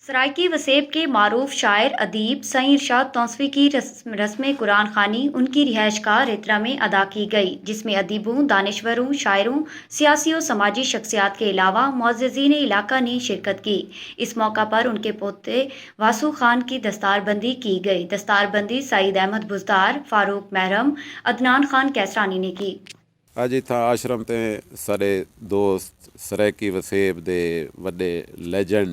सरायकी वसेब के मारूफ शायर अदीब सईं इरशाद तौसवी की रस्म कुरान खानी उनकी रिहाइशगाह रेतरा में अदा की गई, जिसमें अदीबों, दानिश्वरों, शायरों, सियासी और समाजी शख्सियात के अलावा मुअज़्ज़िज़ीन इलाका ने शिरकत की। इस मौका पर उनके पोते वासु खान की दस्तारबंदी की गई। दस्तारबंदी सईद अहमद बुज़दार, फारूक महरम, अदनान खान कैसरानी ने की। अज इतना आश्रम ते सारे दोस्त सरायकी वसेब दे वड्डे लैजेंड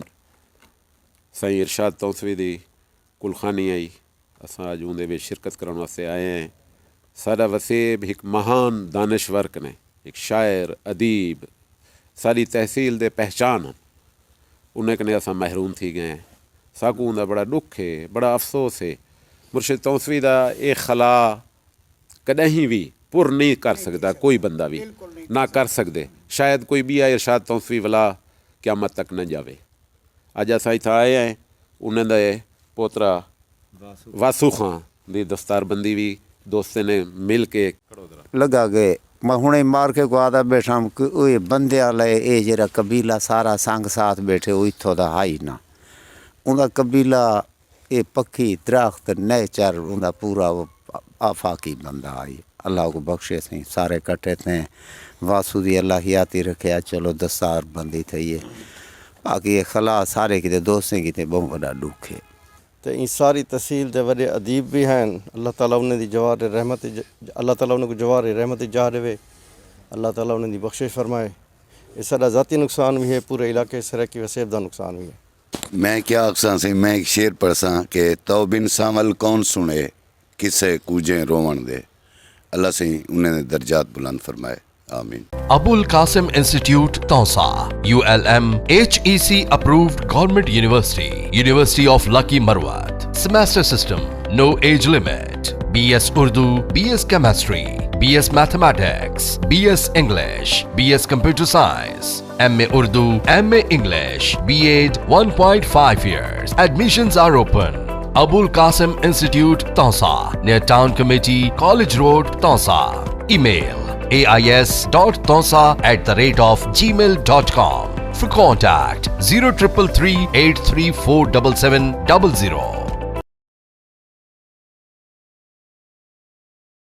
सईं इरशाद तौसवी दी कुलखानी आई, असां अज उहदे विच शिरकत करने वास्ते आए हैं। साडा वसेब एक महान दानिश्वर ने, एक शायर अदीब, सारी तहसील दे पहचान हैं। उन्हें कने असां महरूम थी गए हैं। साकू उहदा बड़ा दुख है, बड़ा अफसोस है। मुर्शिद तौसवी दा ये खला कदहीं भी पुर नहीं कर सकता, कोई बंदा भी ना कर सकते। शायद कोई भी आए इरशाद तौसवी वाला क़यामत तक न जावे। अज असां इत्थे आए हैं, उन्होंने पोतरा वासु खान की दस्तारबंदी भी दोस्तें ने मिल के लगा गए। मैं हुणे मार के गुआदा बैठा ये बंदे वाले ये जरा कबीला सारा संग साथ बैठे वो इत्थों दा हाई ना, उनका कबीला ये पक्की दरख्त नेचर उनका पूरा वो आफाकी बंदा आई। अल्लाह को बख्शे सही, सारे कट्ठे थे। वासु दी अल्लाह हियाती रखे। चलो दस्तारबंदी थी है, बाकी ये खला सारे किते दोस्तें किते बहुत बड़ा दुख है। तो इन सारी तहसील दे वड्डे अदीब भी हैं। अल्लाह ताला उन्हें दी जवार रहमत, अल्लाह ताला उन्हें को जवार रहमत जा देवे, अल्लाह ताला उन्हें दी बख्शिश फरमाए। ये सारा ज़ाती नुकसान भी है, पूरे इलाके सरायकी वसेब दा नुकसान भी है। मैं क्या अक्सा से मैं एक शेर पढ़सा कि तो बिन सावल कौन सुने किसे कूजे रोवन दे। अल्लाह से उन्हें दर्जात बुलंद फरमाए, आमीन। Abul Qasim Institute, Tausa, ULM, HEC approved government university, University of Lucky Marwat. Semester system, no age limit. BS Urdu, BS Chemistry, BS Mathematics, BS English, BS Computer Science, MA Urdu, MA English, B.Ed 1.5 years. Admissions are open. Abul Qasim Institute, Tausa, near Town Committee, College Road, Tausa. Email ais.tausa@gmail.com. For contact 0333 834 7700.